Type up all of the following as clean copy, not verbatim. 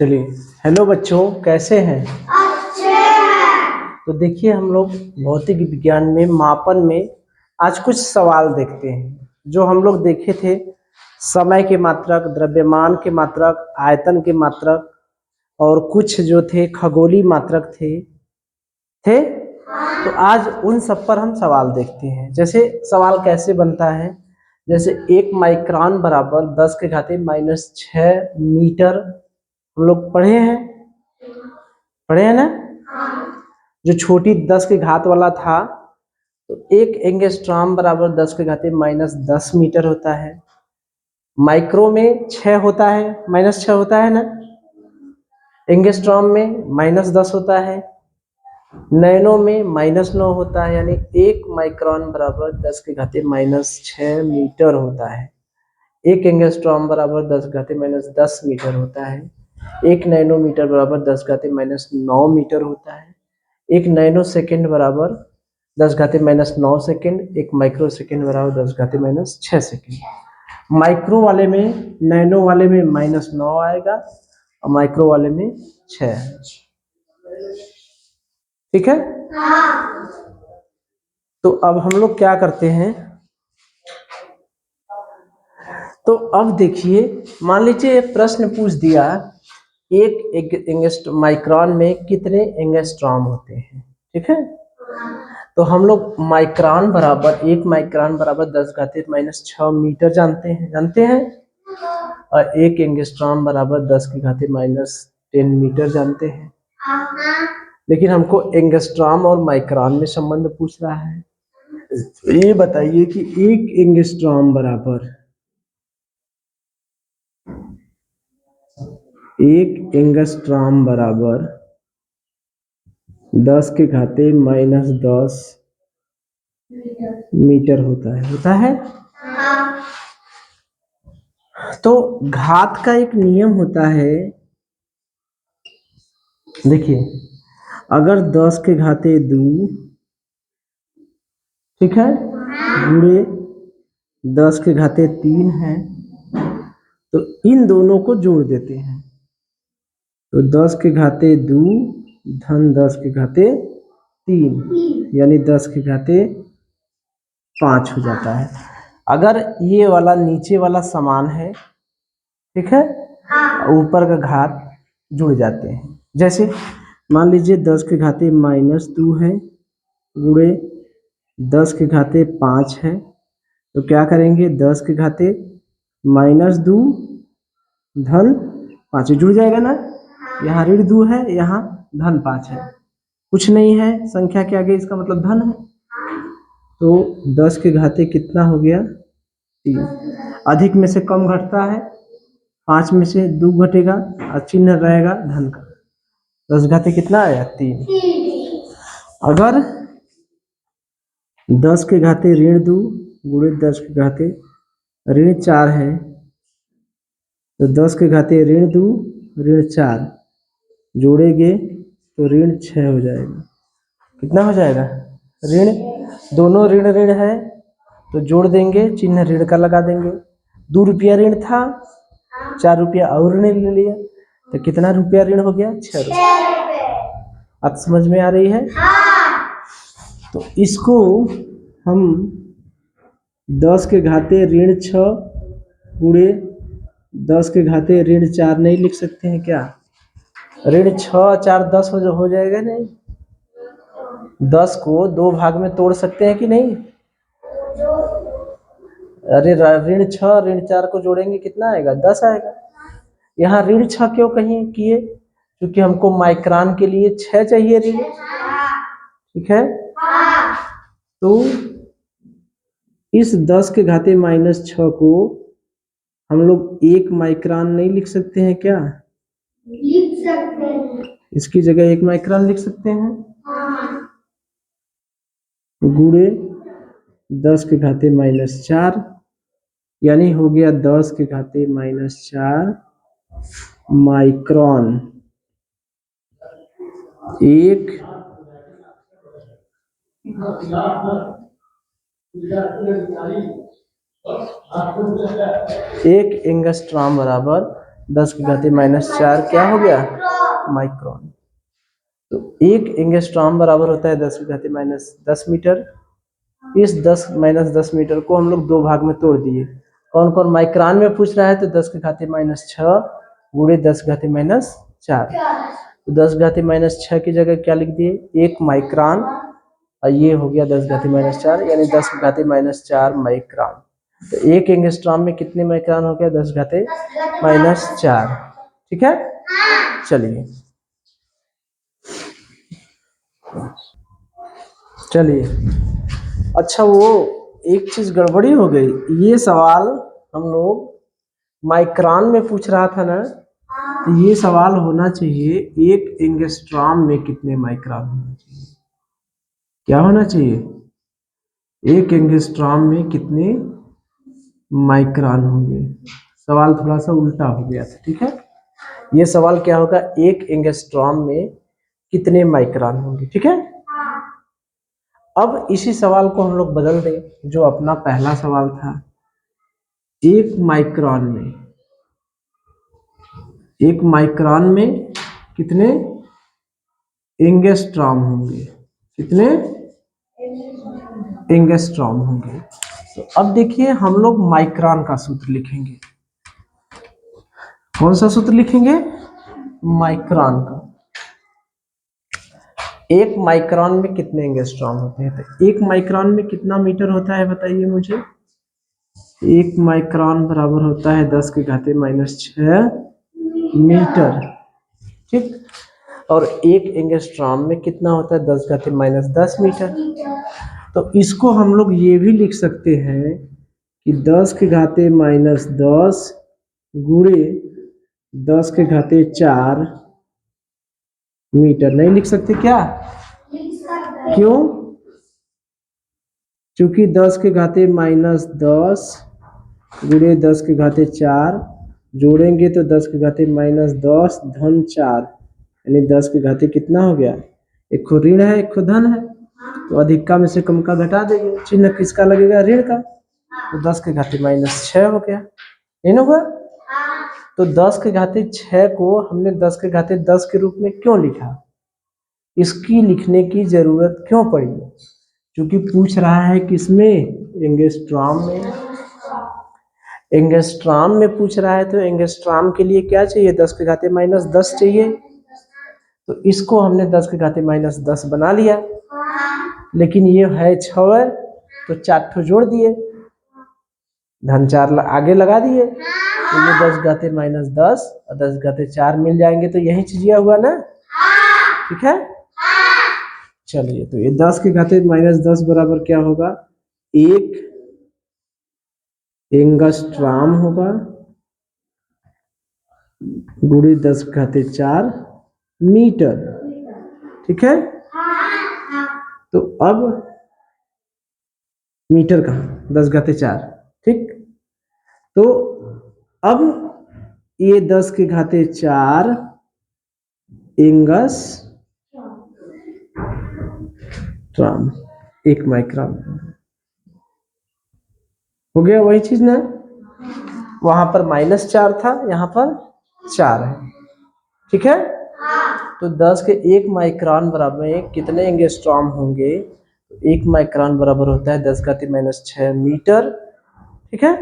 चलिए। हेलो बच्चों, कैसे हैं? अच्छे हैं। तो देखिए, हम लोग भौतिक विज्ञान में मापन में आज कुछ सवाल देखते हैं जो हम लोग देखे थे। समय के मात्रक, द्रव्यमान के मात्रक, आयतन के मात्रक और कुछ जो थे खगोलीय मात्रक थे। तो आज उन सब पर हम सवाल देखते हैं। जैसे सवाल कैसे बनता है, जैसे 1 माइक्रोन बराबर 10⁻⁻6 मीटर। हम लोग पढ़े हैं ना? जो छोटी 10 की घात वाला था, तो 1 एंगस्ट्रॉम बराबर 10⁻⁻10 मीटर होता है। माइक्रो में 6 होता है, -6 होता है ना। एंगस्ट्रॉम में -10 होता है। नैनो में -9 होता है, यानी 1 माइक्रोन बराबर 10⁻⁻6 मीटर होता है। 1 एंगस्ट्रॉम बराबर 10⁻⁻10 मीटर होता है। 1 नैनोमीटर बराबर 10⁻⁻9 मीटर होता है। 1 नैनो सेकेंड बराबर 10⁻⁻9 सेकेंड। 1 माइक्रो सेकेंड बराबर 10⁻⁻6 सेकेंड। माइक्रो वाले में, नैनो वाले में -9 आएगा और माइक्रो वाले में 6। ठीक है। तो अब हम लोग क्या करते हैं, तो अब देखिए, मान लीजिए प्रश्न पूछ दिया, एक माइक्रोन में कितने एंगस्ट्रॉम होते हैं। ठीक है। तो हम लोग माइक्रोन बराबर 1 माइक्रोन बराबर 10⁻⁻6 मीटर जानते हैं। और 1 एंगस्ट्रॉम बराबर 10⁻⁻10 मीटर जानते हैं। लेकिन हमको एंगस्ट्रॉम और माइक्रोन में संबंध पूछ रहा है। तो ये बताइए कि 1 एंगस्ट्रॉम बराबर 1 एंगस्ट्रॉम बराबर 10⁻⁻10 मीटर होता है। तो घात का एक नियम होता है। देखिए, अगर 10⁻2, ठीक है, गुणे 10⁻3 है, तो इन दोनों को जोड़ देते हैं। तो 10⁻2 धन 10⁻3, यानी 10⁻5 हो जाता है। अगर ये वाला नीचे वाला समान है, ठीक है, ऊपर का घात जुड़ जाते हैं। जैसे मान लीजिए 10⁻2 है, गुणे 10⁻5 है, तो क्या करेंगे, 10⁻2 धन 5 जुड़ जाएगा ना। यहाँ ऋण 2 है, यहाँ धन 5 है, कुछ नहीं है संख्या के आगे, इसका मतलब धन है। तो 10⁻3 कितना हो गया, 3। अधिक में से कम घटता है, 5 में से 2 घटेगा और चिन्ह रहेगा धन का। 10⁻3 कितना आया, 3। अगर 10⁻2 गुणे 10⁻4 है, तो 10⁻2 -4 जोड़ेंगे तो -6 हो जाएगा। कितना हो जाएगा, ऋण, दोनों ऋण है, तो जोड़ देंगे, चिन्ह ऋण का लगा देंगे। 2 रुपया ऋण था, 4 रुपया और ऋण ले लिया, तो कितना रुपया ऋण हो गया, 6 रुपया। अब समझ में आ रही है? तो इसको हम 10⁻6 गुणे 10⁻4 नहीं लिख सकते हैं क्या? ऋण 6 4 10 हो जाएगा नहीं। 10 को 2 भाग में तोड़ सकते हैं कि नहीं? अरे ऋण 6 ऋण 4 को जोड़ेंगे कितना आएगा, 10 आएगा। यहाँ ऋण 6 क्यों कहीं किए, क्योंकि हमको माइक्रोन के लिए 6 चाहिए ऋण। ठीक है। तो इस 10⁻6 को हम लोग 1 माइक्रोन नहीं लिख सकते हैं क्या? लिख सकते हैं। इसकी जगह 1 माइक्रोन लिख सकते हैं। गुणे 10⁻4, यानी हो गया 10⁻4 माइक्रोन। एक एंगस्ट्रॉम बराबर 10 की घाती -4 क्या हो गया, माइक्रोन। तो 1 एंगस्ट्रॉम बराबर होता है 10 की घाती -10 मीटर। इस 10 -10 मीटर को हम लोग दो भाग में तोड़ दिए। कौन कौन माइक्रोन में पूछ रहा है, तो 10 की घाती -6 गुणे 10 की घाती -4। तो 10 घाती -6 की जगह क्या लिख दिए, 1 माइक्रोन, और ये हो गया 10 घाती -4 यानी 10 घाती -4 माइक्रोन। तो 1 एंगस्ट्रॉम में कितने माइक्रोन हो गया, 10 घाती -4। ठीक है, चलिए चलिए। अच्छा, वो एक चीज गड़बड़ी हो गई, ये सवाल हम लोग माइक्रोन में पूछ रहा था ना, तो ये सवाल होना चाहिए 1 एंगस्ट्रॉम में कितने माइक्रोन होना चाहिए। क्या होना चाहिए, 1 एंगस्ट्रॉम में कितने माइक्रोन होंगे। सवाल थोड़ा सा उल्टा हो गया था। ठीक है, ये सवाल क्या होगा, 1 एंगस्ट्रॉम में कितने माइक्रोन होंगे। ठीक है, अब इसी सवाल को हम लोग बदल दें, जो अपना पहला सवाल था, 1 माइक्रोन में कितने एंगस्ट्रॉम होंगे, कितने एंगस्ट्रॉम होंगे। तो अब देखिए हम लोग माइक्रोन का सूत्र लिखेंगे। कौन सा सूत्र लिखेंगे, माइक्रोन का। 1 माइक्रोन में कितने एंगस्ट्रॉम होते हैं, तो 1 माइक्रोन में कितना मीटर होता है बताइए मुझे। 1 माइक्रोन बराबर होता है 10 की घाती -6 मीटर। ठीक, और 1 एंगस्ट्रॉम में कितना होता है, 10 घाती -10 मीटर। तो इसको हम लोग ये भी लिख सकते हैं कि 10 की घाती -10 गुणे 10 की घाती 4 मीटर। नहीं लिख सकते क्या, क्यों, क्योंकि 10 की घाती -10 गुणे 10 की घाती 4 जोड़ेंगे तो 10 की घाती -10 धन 4 यानी 10 की घाती कितना हो गया, एक खो ऋण है एक खो धन है, तो अधिक का में से कम का घटा देंगे, चिन्ह किसका लगेगा, ऋण का। तो 10 की घाती -6 हो गया, नहीं होगा। तो 10 की घाती 6 को हमने 10 की घाती 10 के रूप में क्यों लिखा, इसकी लिखने की जरूरत क्यों पड़ी, क्योंकि पूछ रहा है किसमें, एंगस्ट्रॉम में। एंगस्ट्रॉम में पूछ रहा है, तो एंगस्ट्रॉम के लिए क्या चाहिए, 10 की घाती -10 चाहिए। तो इसको हमने 10 की घाती -10 बना लिया, लेकिन ये है 6, तो 4 ठो जोड़ दिए, धन 4 आगे लगा दिए, तो ये 10 घाती -10 और 10 घाती 4 मिल जाएंगे, तो यही चीज हुआ ना। ठीक है, चलिए, तो ये 10 की घाती -10 बराबर क्या होगा, 1 एंगस्ट्रॉम होगा गुणे 10 की घाती 4 मीटर। ठीक है, तो अब मीटर कहाँ, 10 घाती 4। ठीक, तो अब ये 10 की घाती 4 एंगस ट्राम 1 माइक्रोन हो गया, वही चीज ना, वहां पर -4 था, यहाँ पर 4 है। ठीक है, तो 10 के 1 माइक्रोन बराबर में कितने एंगस्ट्रॉम होंगे, 1 माइक्रोन बराबर होता है 10 घाती -6 मीटर। ठीक है,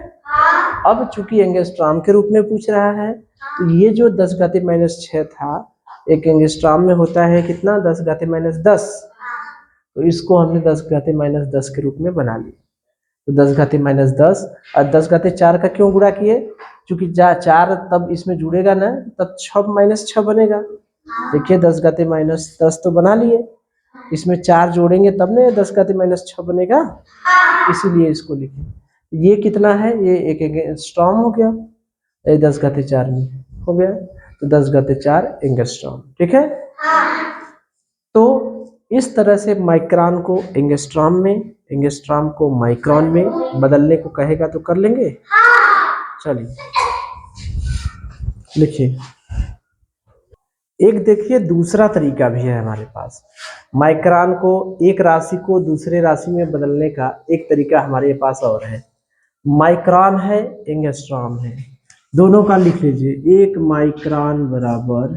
अब चूंकि एंगस्ट्रॉम के रूप में पूछ रहा है, तो ये जो 10 घाती -6 था, एक एंगस्ट्रॉम में होता है कितना, 10 घाती -10, तो इसको हमने 10 घाती -10 के रूप में बना लिया। तो 10 घाती -10 और 10 घाती 4 का क्यों गुणा किए, क्योंकि 4 तब इसमें जुड़ेगा ना, तब 6 -6 बनेगा। देखिए 10 घाती -10 तो बना लिए, इसमें 4 जोड़ेंगे तब ना 10 घाती -6 बनेगा, इसीलिए इसको लिखे। ये कितना है, ये एक एंगस्ट्रॉम हो गया, ये 10 घाती 4 में हो गया, तो 10 घाती 4 एंगस्ट्रॉम। ठीक है, तो इस तरह से माइक्रोन को एंगस्ट्रॉम में, एंगस्ट्रॉम को माइक्रोन में बदलने को कहेगा तो कर लेंगे। चलिए लिखिए, एक देखिए दूसरा तरीका भी है हमारे पास, माइक्रोन को एक राशि को दूसरे राशि में बदलने का एक तरीका हमारे पास और है। माइक्रोन है, एंगस्ट्रॉम है, दोनों का लिख लीजिए। 1 माइक्रोन बराबर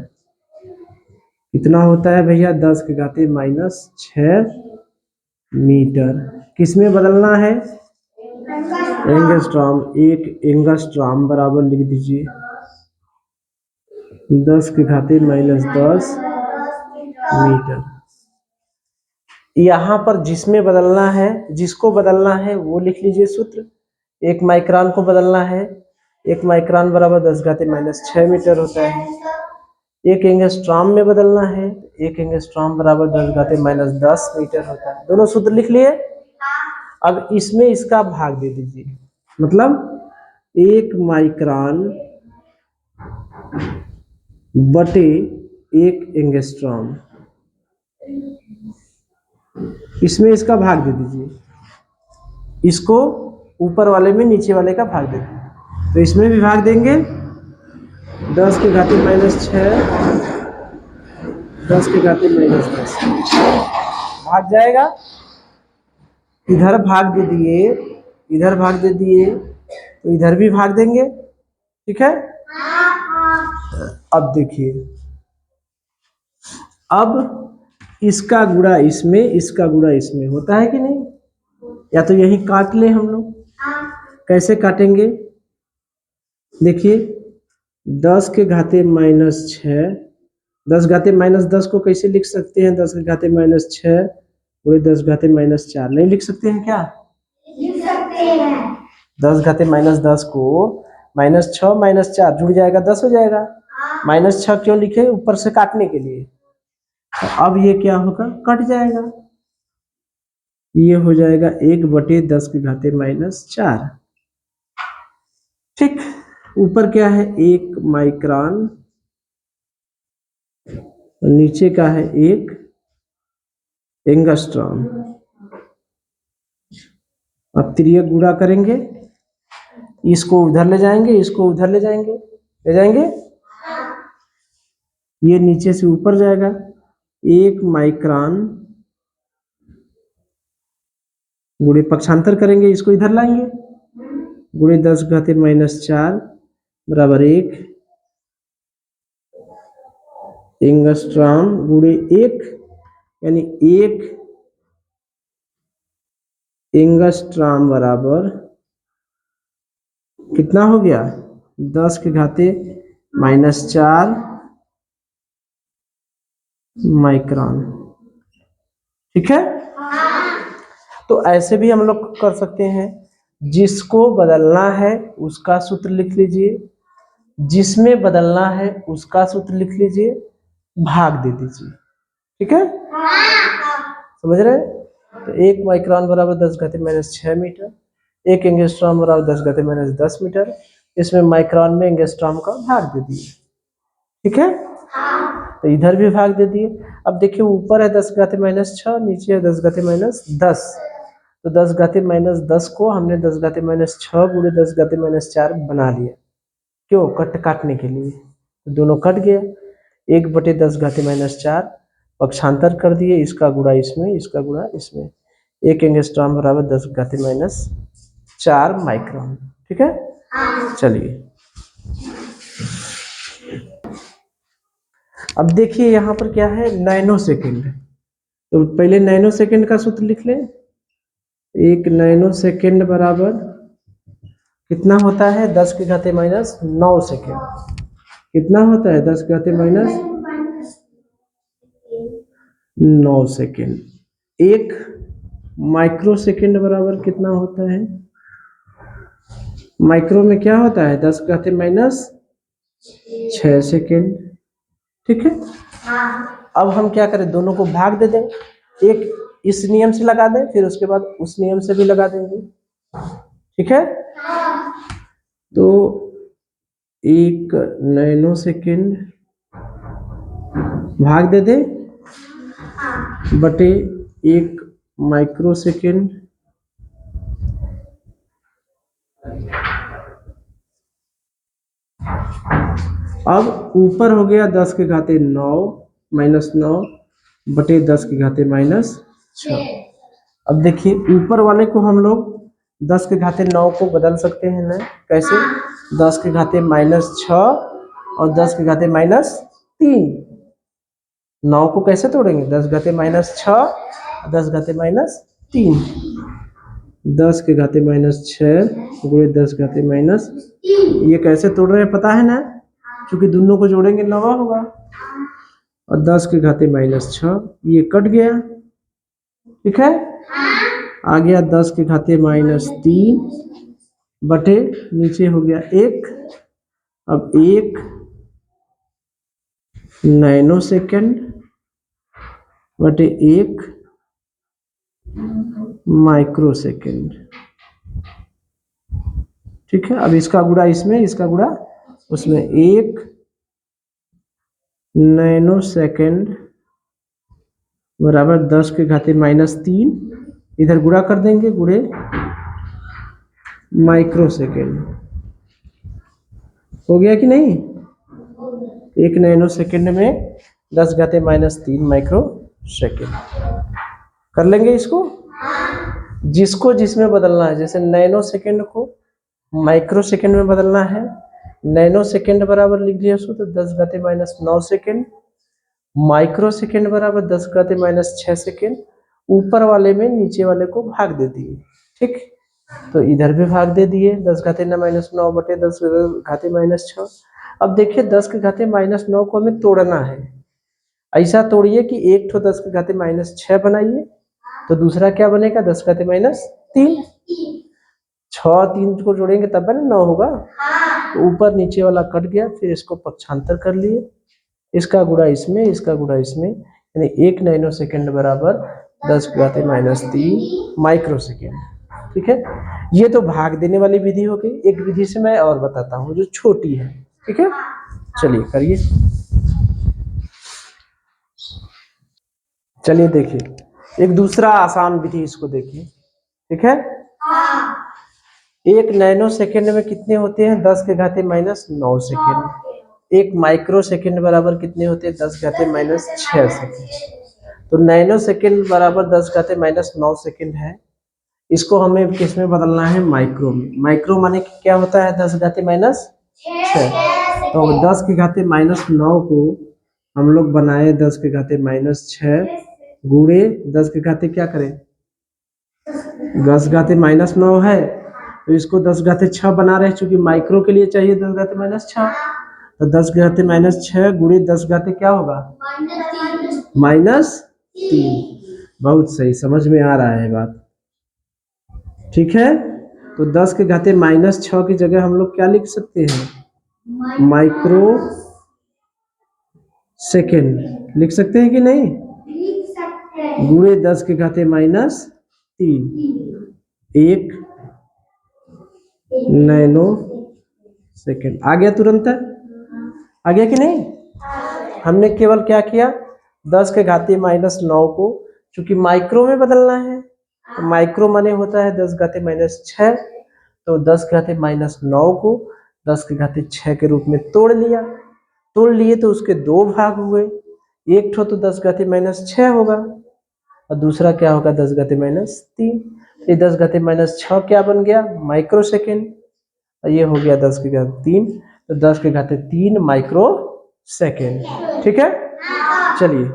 कितना होता है भैया, 10 के घाते माइनस 6 मीटर। किसमें बदलना है, एंगस्ट्रॉम। 1 एंगस्ट्रॉम बराबर लिख दीजिए 10 के घाते माइनस 10 मीटर। यहाँ पर जिसमें बदलना है, जिसको बदलना है वो लिख लीजिए सूत्र। 1 माइक्रोन को बदलना है, 1 माइक्रोन बराबर 10 घाते माइनस 6 मीटर होता है। 1 एंगस्ट्रॉम में बदलना है, 1 एंगस्ट्रॉम बराबर 10 घाते माइनस 10 मीटर होता है। दोनों सूत्र लिख लिए। अब इसमें इसका भाग दे दीजिए, मतलब 1 माइक्रोन बटे 1 एंगस्ट्रॉम, इसमें इसका भाग दे दीजिए। इसको ऊपर वाले में नीचे वाले का भाग दे दीजिए, तो इसमें भी भाग देंगे 10 के घाते माइनस 6, 10 के घाते माइनस 10 भाग जाएगा। इधर भाग दे दिए, इधर भाग दे दिए, तो इधर भी भाग देंगे। ठीक है। अब देखिए, अब इसका गुणा इसमें, इसका गुणा इसमें होता है कि नहीं, या तो यही काट ले हम लोग। कैसे काटेंगे, देखिए 10 के घाते माइनस 6, 10 घाते माइनस 10 को कैसे लिख सकते हैं, 10 के घाते माइनस 6 वही 10 घाते माइनस 4 नहीं लिख सकते हैं क्या, लिख सकते हैं। 10 घाते माइनस 10 को माइनस 6 माइनस 4 जुड़ जाएगा 10 हो जाएगा। माइनस 6 क्यों लिखे, ऊपर से काटने के लिए। तो अब ये क्या होगा, कट जाएगा, ये हो जाएगा 1 बटे 10 के घाते माइनस 4। ठीक, ऊपर क्या है 1 माइक्रोन, नीचे का है 1 एंगस्ट्रॉम। अब तिर्यक गुणा करेंगे, इसको उधर ले जाएंगे, इसको उधर ले जाएंगे, ले जाएंगे, ये नीचे से ऊपर जाएगा। 1 माइक्रोन गुणे पक्षांतर करेंगे, इसको इधर लाएंगे, गुणे 10 घाते माइनस 4 बराबर 1 एंगस्ट्रॉम गुणे 1, यानी 1 एंगस्ट्रॉम बराबर कितना हो गया, 10 के घाते माइनस 4 माइक्रोन। ठीक है। तो ऐसे भी हम लोग कर सकते हैं, जिसको बदलना है उसका सूत्र लिख लीजिए, जिसमें बदलना है उसका सूत्र लिख लीजिए, भाग दे दीजिए। ठीक है, समझ रहे हैं। तो 1 माइक्रोन बराबर 10 घाते माइनस 6 मीटर, 1 एंगस्ट्रॉम बराबर 10 घाते माइनस 10 मीटर, इसमें माइक्रोन में एंगस्ट्रॉम का भाग दे दिए। ठीक है, तो इधर भी भाग दे दिए। अब देखिए ऊपर है 10 घाते माइनस 6, नीचे है 10 घाते माइनस 10, तो 10 घाते माइनस 10 को हमने 10 घाते माइनस 6 गुणे 10 घाते माइनस 4 बना लिया। क्यों, काटने के लिए, तो दोनों कट गया। 1 बटे 10 घाते माइनस 4 पक्षांतर कर दिए, इसका गुणा इसमें, इसका गुणा इसमें। 1 एंगस्ट्रॉम बराबर 10 घाते माइनस 4 माइक्रोन। ठीक है, चलिए अब देखिए यहाँ पर क्या है, नैनो सेकेंड। तो पहले नैनो सेकेंड का सूत्र लिख लें। 1 नैनो सेकेंड बराबर कितना होता है, 10 के घाते माइनस 9 सेकेंड। कितना होता है, 10 के घाते माइनस 9 सेकेंड। 1 माइक्रो सेकेंड बराबर कितना होता है, माइक्रो में क्या होता है, 10 के घाते माइनस 6 सेकेंड। ठीक है, अब हम क्या करें, दोनों को भाग दे दें, एक इस नियम से लगा दें, फिर उसके बाद उस नियम से भी लगा देंगे। ठीक है, तो 1 नैनो सेकेंड भाग दे दें बटे 1 माइक्रो सेकेंड, अब ऊपर हो गया 10 के घाते 9 माइनस 9 बटे 10 के घाते माइनस 6। अब देखिए ऊपर वाले को हम लोग 10 के घाते 9 को बदल सकते हैं ना, कैसे, 10 के घाते -6 और 10 के घाते -3। 9 को कैसे तोड़ेंगे? 10 घाते -6 और 10 घाते -3। 10 के घाते -6 गुणे 10 घाते माइनस, ये कैसे तोड़ रहे हैं पता है ना? क्योंकि दोनों को जोड़ेंगे 9 होगा। और 10 के घाते -6 ये कट गया, ठीक है। आ गया 10 के घाते -3 बटे नीचे हो गया 1। अब 1 नैनो सेकेंड बटे 1 माइक्रो सेकेंड, ठीक है। अब इसका गुणा इसमें, इसका गुणा उसमें। 1 नैनो सेकेंड बराबर 10 के घाते -3, इधर गुणा कर देंगे, गुणे माइक्रो सेकेंड। हो गया कि नहीं? 1 नैनो सेकेंड में 10 घाते -3 माइक्रो सेकेंड। कर लेंगे इसको, जिसको जिसमें बदलना है। जैसे नैनो सेकेंड को माइक्रो सेकेंड में बदलना है, नैनो सेकेंड बराबर लिख दिया उसको तो 10 घाते -9 सेकेंड, माइक्रो सेकेंड बराबर 10 घाते -6 सेकेंड। ऊपर वाले में नीचे वाले को भाग दे दिए, ठीक। तो इधर भी भाग दे दिए, 10 घाते -9 बटे 10 घाते -6। अब देखिए 10 के घाते -9 को हमें तोड़ना है। ऐसा तोड़िए कि एक ठो 10 के घाते -6 बनाइए, तो दूसरा क्या बनेगा? 10 घाते -3। 6 3 को जोड़ेंगे तब ना 9 होगा। तो ऊपर नीचे वाला कट गया, फिर इसको पक्षांतर कर लिए, इसका गुणा इसमें, इसका गुणा इसमें, यानी 1 नैनो सेकेंड बराबर 10 घाते -3 माइक्रो सेकेंड, ठीक है। ये तो भाग देने वाली विधि हो गई। एक विधि से मैं और बताता हूँ जो छोटी है, ठीक है। चलिए करिए, चलिए देखिए एक दूसरा आसान विधि, इसको देखिए, ठीक है। 1 नैनो सेकेंड में कितने होते हैं? 10 के घाते -9 सेकेंड। 1 माइक्रो सेकेंड बराबर कितने होते हैं? 10 घाते -6 सेकेंड। तो नैनो सेकेंड बराबर 10 घाते -9 सेकेंड है। इसको हमें किस में बदलना है? माइक्रो में। माइक्रो माने क्या होता है? 10 घाते -6। तो 10 के घाते -9 को हम लोग बनाए 10 के घाते -6 गुणे 10 के घाते क्या करें? 10 घाते -9 है, तो इसको 10 घाते 6 बना रहे हैं, क्योंकि माइक्रो के लिए चाहिए 10 घाते -6। तो 10 घाते -6 गुणे 10 घाते क्या होगा? -3। बहुत सही, समझ में आ रहा है बात, ठीक है। तो 10 के घाते -6 की जगह हम लोग क्या लिख सकते हैं? माइक्रो सेकेंड लिख सकते हैं कि नहीं? गुणे 10 के घाते -3, 1 नैनो सेकेंड। आ गया तुरंत? आ गया कि नहीं? हमने केवल क्या किया? 10 के घाते -9 को चूंकि माइक्रो में बदलना है, तो माइक्रो माने होता है 10 घाते -6, तो 10 के घाते -9 को 10 के घाते 6 के रूप में तोड़ लिया। तोड़ लिए तो उसके दो भाग हुए, एक ठो तो 10 घाते -6 होगा और दूसरा क्या होगा? 10 घाते -3। ये 10 घाते -6 क्या बन गया? Micro second. और ये हो गया 10 के घाते 3, तो 10 के घाते 3 माइक्रो सेकेंड, ठीक है। चलिए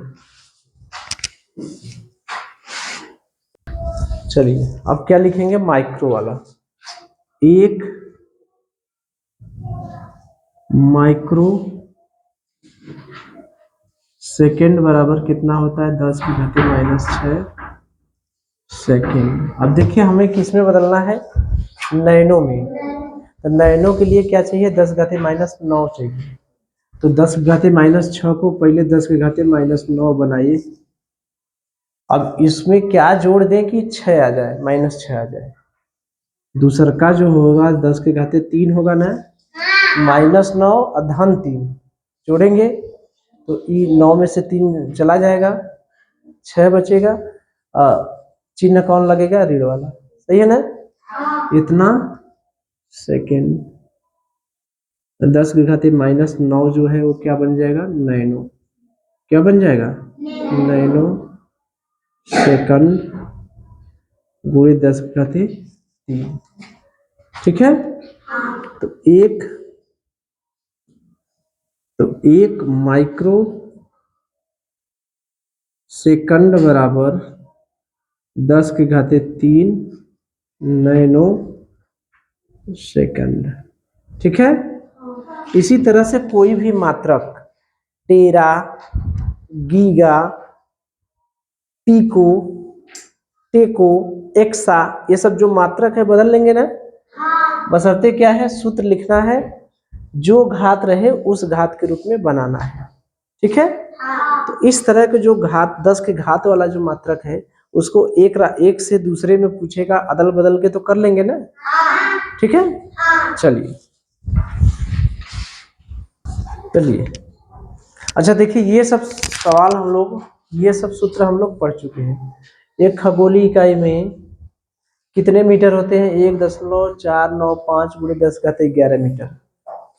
चलिए अब क्या लिखेंगे? माइक्रो वाला। 1 माइक्रो सेकेंड बराबर कितना होता है? 10 के घाते -6 सेकेंड। अब देखिए हमें किस में बदलना है? नैनो में। तो नैनो के लिए क्या चाहिए? 10 घाते -9 चाहिए। तो 10 घाते -6 को पहले 10 के घाते -9 बनाइए। अब इसमें क्या जोड़ दें कि 6 आ जाए, -6 आ जाए? दूसर का जो होगा 10 के घाते 3 होगा ना, -9 और धन 3 जोड़ेंगे तो 9 में से 3 चला जाएगा, 6 बचेगा। चिन्ह कौन लगेगा? ऋण वाला, सही है ना? इतना सेकेंड। 10 के घाते -9 जो है वो क्या बन जाएगा? नैनो। क्या बन जाएगा? नैनो सेकंड गुणे 10 के घाते 3, ठीक है। तो एक माइक्रो सेकंड बराबर 10 के घाते 3 नैनो सेकंड। ठीक है। इसी तरह से कोई भी मात्रक टेरा, गीगा, पिको, टेको, एक्सा, ये सब जो मात्रक है बदल लेंगे ना। बशर्ते क्या है, सूत्र लिखना है, जो घात रहे उस घात के रूप में बनाना है। ठीक है। तो इस तरह के जो घात 10 के घात वाला जो मात्रक है उसको एक से दूसरे में पूछेगा, अदल बदल के तो कर लेंगे ना। ठीक है। चलिए अच्छा देखिए, ये सब सवाल हम लोग, ये सब सूत्र हम लोग पढ़ चुके हैं। एक खगोलीय इकाई में कितने मीटर होते हैं? 1.495 गुणे 10 घाते 11 मीटर।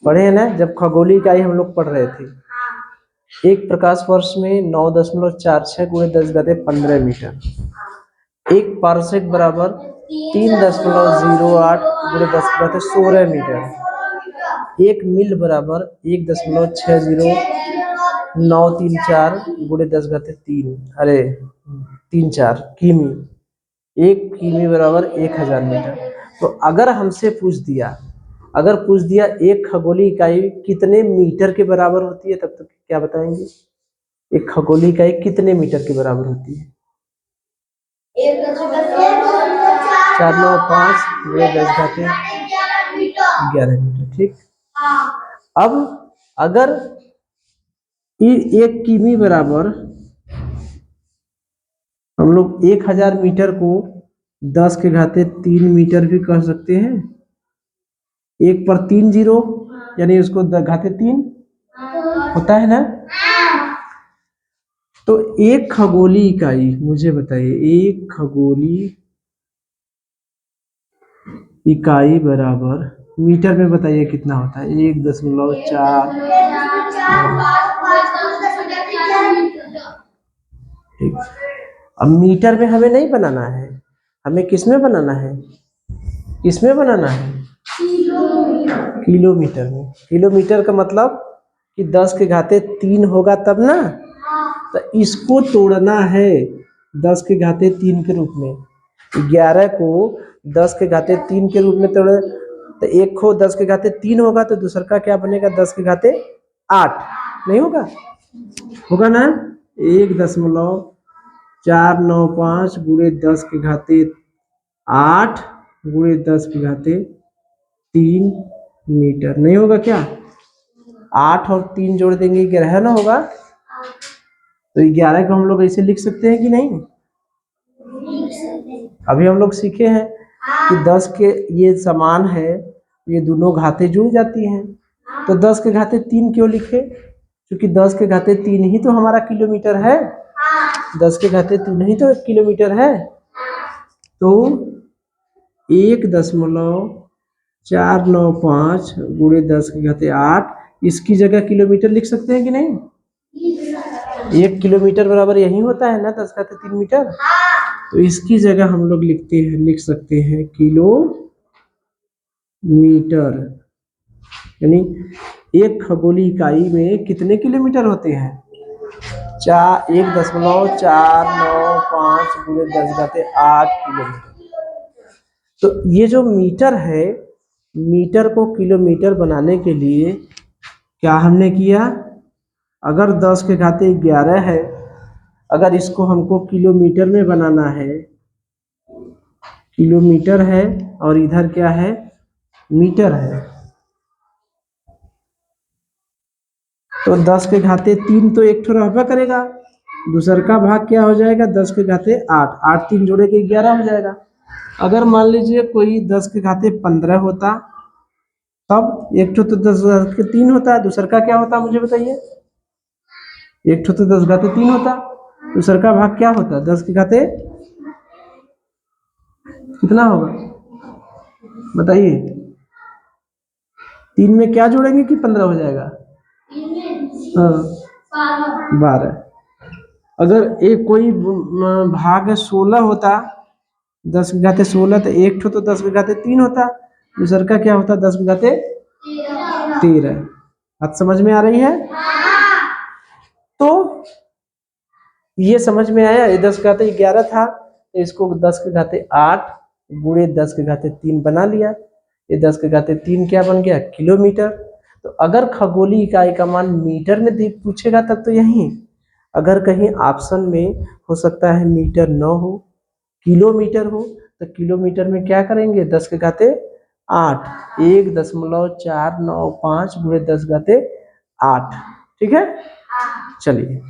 पढ़े हैं ना जब खगोलीय इकाई हम लोग पढ़ रहे थे। एक प्रकाश वर्ष में 9.46 गुणे 10 घाते 15 मीटर। एक पारसेक बराबर 3.08 गुणे 10 घाते 16 मीटर। एक मिल बराबर 1.60934 गुणे 10 घाते 3, अरे 34 किमी। एक किमी बराबर 1000 मीटर। तो अगर हमसे पूछ दिया एक खगोलीय इकाई कितने मीटर के बराबर होती है, तब तक क्या बताएंगे? एक खगोलीय इकाई कितने मीटर के बराबर होती है? 495 गुणे 10 घाते 11 मीटर। ठीक। अब अगर एक किमी बराबर, हम लोग 1000 मीटर को 10 के घाते 3 मीटर भी कह सकते हैं। एक पर 3 जीरो, यानी उसको घाते 3 होता है ना। तो एक खगोलीय इकाई, मुझे बताइए, एक खगोलीय इकाई बराबर मीटर में बताइए कितना होता है? 1.4। अब मीटर में हमें नहीं बनाना है, हमें किस में बनाना है? किसमें बनाना है? किलोमीटर में। किलोमीटर का मतलब कि 10 के घाते 3 होगा तब ना। तो इसको तोड़ना है 10 के घाते 3 के रूप में। 11 को 10 के घाते 3 के रूप में तोड़े तो एक को 10 के घाते 3 होगा, तो दूसरा का क्या बनेगा? 10 के घाते 8 नहीं होगा? होगा ना। 1.495 गुणे 10 के घाते 8 गुणे 10 के घाते 3 मीटर नहीं होगा क्या? 8 और 3 जोड़ देंगे 11 ना होगा। तो 11 को हम लोग ऐसे लिख सकते हैं कि नहीं? अभी हम लोग सीखे हैं कि 10 के ये समान है, ये दोनों घाते जुड़ जाती हैं। तो 10 के घाते 3 क्यों लिखे? क्योंकि 10 के घाते 3 ही तो हमारा किलोमीटर है। 10 के घाते 3 ही तो किलोमीटर है। तो 1.495 गुणे 10 के घाते 8, इसकी जगह किलोमीटर लिख सकते हैं कि नहीं? 1 किलोमीटर बराबर यही होता है ना 10 घाते 3 मीटर। तो इसकी जगह हम लोग लिख सकते हैं किलोमीटर। यानी एक खगोलीय इकाई में कितने किलोमीटर होते हैं? 1.495 गुणे 10 घाते 8 किलोमीटर। तो ये जो मीटर है, मीटर को किलोमीटर बनाने के लिए क्या हमने किया? अगर 10 के घाते 11 है, अगर इसको हमको किलोमीटर में बनाना है, किलोमीटर है और इधर क्या है? मीटर है, तो 10 के घाते 3 तो एक ठो रहबा करेगा, दूसर का भाग क्या हो जाएगा? 10 के घाते 8, 8 3 जोड़े के 11 हो जाएगा। अगर मान लीजिए कोई 10 के घाते 15 होता, तब एक ठो तो 10 के 3 होता है, दूसर का क्या होता मुझे बताइए? एक ठो तो 10 घाते 3 होता, दूसर का भाग क्या होता? 10 के घाते कितना होगा बताइए? 3 में क्या जोड़ेंगे कि 15 हो जाएगा? हाँ 12। अगर एक कोई भाग 16 होता, 10 के घाते 16, तो एक ठो तो 10 के घाते 3 होता, दूसर का क्या होता है 10 के घाते 13। बात समझ में आ रही है? तो ये समझ में आया, ये 10 के घाते 11 था तो इसको 10 के घाते 8 गुणे 10 के घाते 3 बना लिया। ये 10 के घाते 3 क्या बन गया? किलोमीटर। तो अगर खगोलीय इकाई का मान मीटर में पूछेगा तब तो यही, अगर कहीं ऑप्शन में हो सकता है मीटर न हो, किलोमीटर हो, तो किलोमीटर में क्या करेंगे 10 के घाते 8 1.495 गुणे 10 के घाते 8। ठीक है, चलिए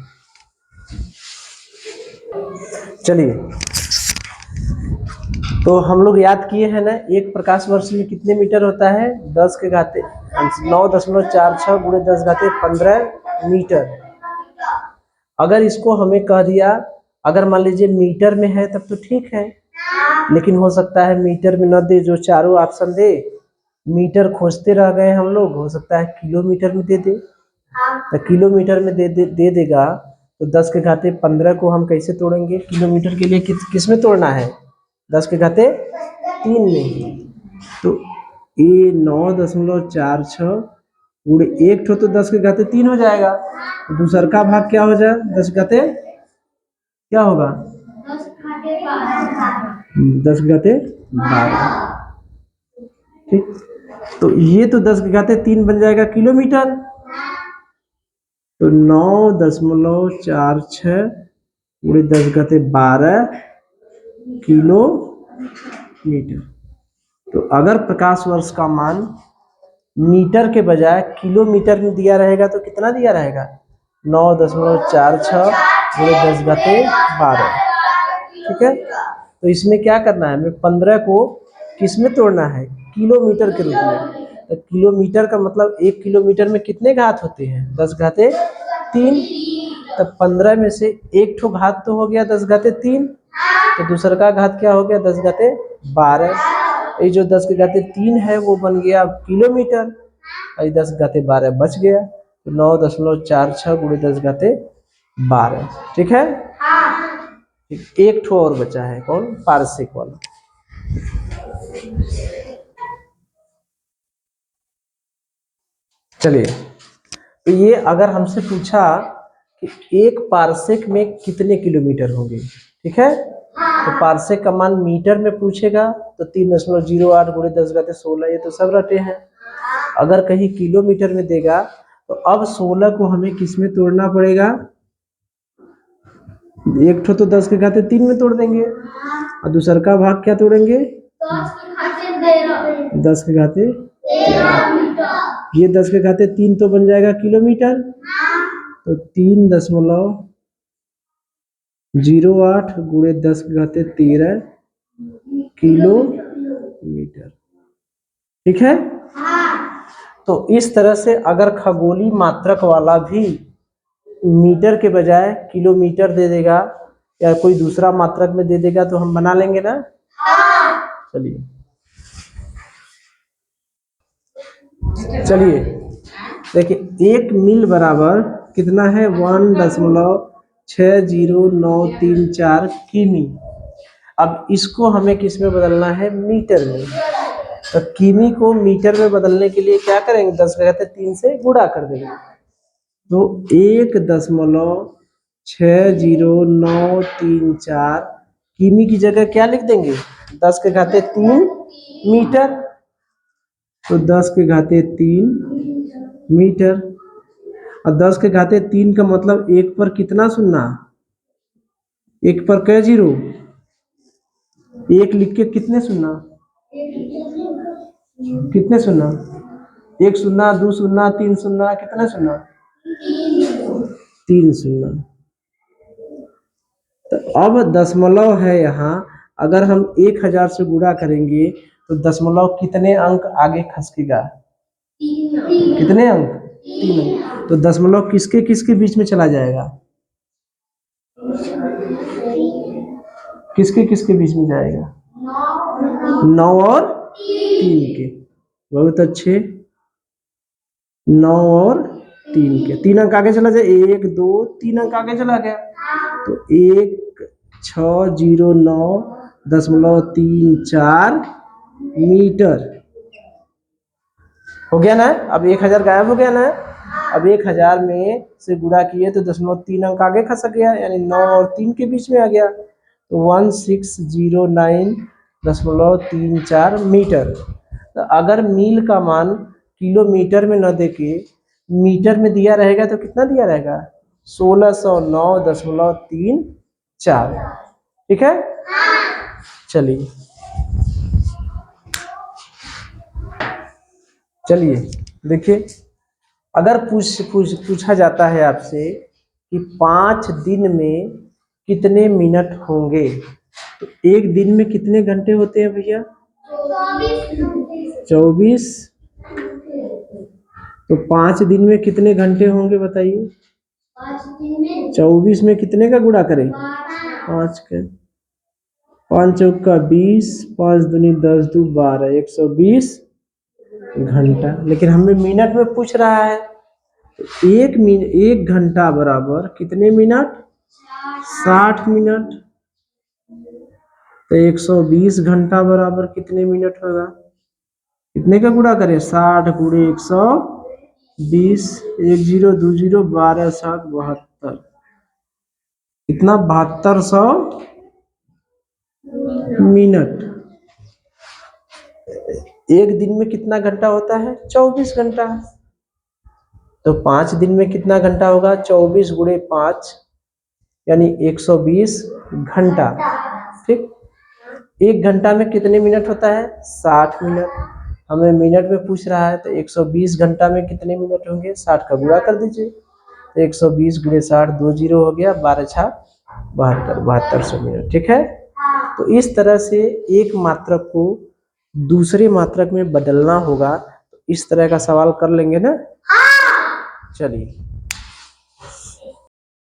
चलिए तो हम लोग याद किए हैं ना, एक प्रकाश वर्ष में कितने मीटर होता है? 10 के घाते 9.46 गुणे 10 घाते 15 मीटर। अगर इसको हमें कह दिया, अगर मान लीजिए मीटर में है तब तो ठीक है, लेकिन हो सकता है मीटर में न दे, जो चारों ऑप्शन दे मीटर खोजते रह गए हम लोग, हो सकता है किलोमीटर में दे दे। तो किलोमीटर में दे देगा तो 10 के घाते 15 को हम कैसे तोड़ेंगे? किलोमीटर के लिए किस में तोड़ना है? 10 के घाते 3 में। तो ये 9.46 गुणे एक ठो तो 10 के घाते 3 हो जाएगा, तो दूसर का भाग क्या हो जाए? 10 के घाते क्या होगा? 10 के घाते 12। ठीक, तो ये तो 10 के घाते 3 बन जाएगा किलोमीटर। तो 9.46 गुणे 10 के घाते 12 किलोमीटर। तो अगर प्रकाश वर्ष का मान मीटर के बजाय किलोमीटर में दिया रहेगा तो कितना दिया रहेगा? 9.46 गुणे 10 घाते 12। ठीक है, तो इसमें क्या करना है, हमें 15 को किस में तोड़ना है? किलोमीटर के रूप में। तो किलोमीटर का मतलब 1 किलोमीटर में कितने घात होते हैं? 10 घाते 3। तब 15 में से एक ठो घात तो हो गया 10 घाते 3, तो दूसरा का घात क्या हो गया? 10 घाते 12। ये जो 10 के घाते 3 है वो बन गया किलोमीटर, और 10 घाते 12 बच गया, तो 9.46 गुणे 10 घाते 12। ठीक है, एक ठो और बचा है, कौन? पारसेक वाला। चलिए, तो ये अगर हमसे पूछा कि एक पारसेक में कितने किलोमीटर होंगे, ठीक है, तो पारसेक का मान मीटर में पूछेगा तो 3.08 गुणे 10 घाते 16, ये तो सब रटे हैं। अगर कहीं किलोमीटर में देगा तो अब 16 को हमें किस में तोड़ना पड़ेगा? एक ठो तो 10 के घाते 3 में तोड़ देंगे, और दूसरा का भाग क्या तोड़ेंगे? 10 के घाते, ये 10 के घाते 3 तो बन जाएगा किलोमीटर, तो 3.08 गुणे 10 के घाते 13 किलोमीटर। ठीक है, तो इस तरह से अगर खगोलीय मात्रक वाला भी मीटर के बजाय किलोमीटर दे देगा या कोई दूसरा मात्रक में दे देगा तो हम बना लेंगे ना। चलिए चलिए देखिए, 1 मील बराबर कितना है? 1.609334 किमी। अब इसको हमें किस में बदलना है? मीटर में। तो किमी को मीटर में बदलने के लिए क्या करेंगे? 10 के घाते 3 से गुणा कर देंगे, तो 1.609334 किमी की जगह क्या लिख देंगे? 10 के घाते 3 मीटर। तो 10 के घाते 3 मीटर, और 10 के घाते 3 का मतलब एक पर कितना सुनना? एक पर कै जीरो? एक लिख के कितने सुनना? कितने सुनना? 1 सुनना, 2 सुनना, 3 सुनना, कितने सुनना? 3 सुनना। तो अब दशमलव है यहाँ, अगर हम 1000 से गुणा करेंगे तो दशमलव कितने अंक आगे खसकेगा? कितने अंक? 3 अंक। तो दशमलव किसके किसके बीच में चला जाएगा? किसके किसके बीच में जाएगा? 9 और 3 के। बहुत अच्छे, 9 और 3 के। 3 अंक आगे चला जाए, 1 2 3 अंक आगे चला गया, तो 1609.34 मीटर। हो गया ना? अब 1000 गायब हो गया ना? अब 1000 में से गुणा किए तो 0.3 अंक आगे खसक गया, यानी 9 और 3 के बीच में आ गया, तो 1609.34 मीटर। तो अगर मील का मान किलोमीटर में न देके मीटर में दिया रहेगा तो कितना दिया रहेगा? 1609.34। ठीक है, चलिए चलिए देखिए, अगर पूछा जाता है आपसे कि 5 दिन में कितने मिनट होंगे, तो एक दिन में कितने घंटे होते हैं भैया? 24। तो 5 दिन में कितने घंटे होंगे बताइए? 24 में कितने का गुणा करें? 5 का। 5 चौका 20, 5 दूनी 10, 2 12, 120 घंटा। लेकिन हमें मिनट में पूछ रहा है, तो एक घंटा बराबर कितने मिनट? 60 मिनट। तो 120 घंटा बराबर कितने मिनट होगा? कितने का गुणा करें? 60 गुणे 120, 1 0 2 0, 12 7 72, कितना? 7200 मिनट। एक दिन में कितना घंटा होता है? 24 घंटा। तो 5 दिन में कितना घंटा होगा? 24 गुणे 5 यानी 120 घंटा। ठीक, एक घंटा में कितने मिनट होता है? 60 मिनट। हमें मिनट में पूछ रहा है, तो 120 घंटा में कितने मिनट होंगे? 60 का गुणा कर दीजिए, तो 120 गुणे 60, 2 0 हो गया, 12 6 72, 7200 मिनट। ठीक है, तो इस तरह से एक मात्रक को दूसरे मात्रक में बदलना होगा। तो इस तरह का सवाल कर लेंगे ना? चलिए।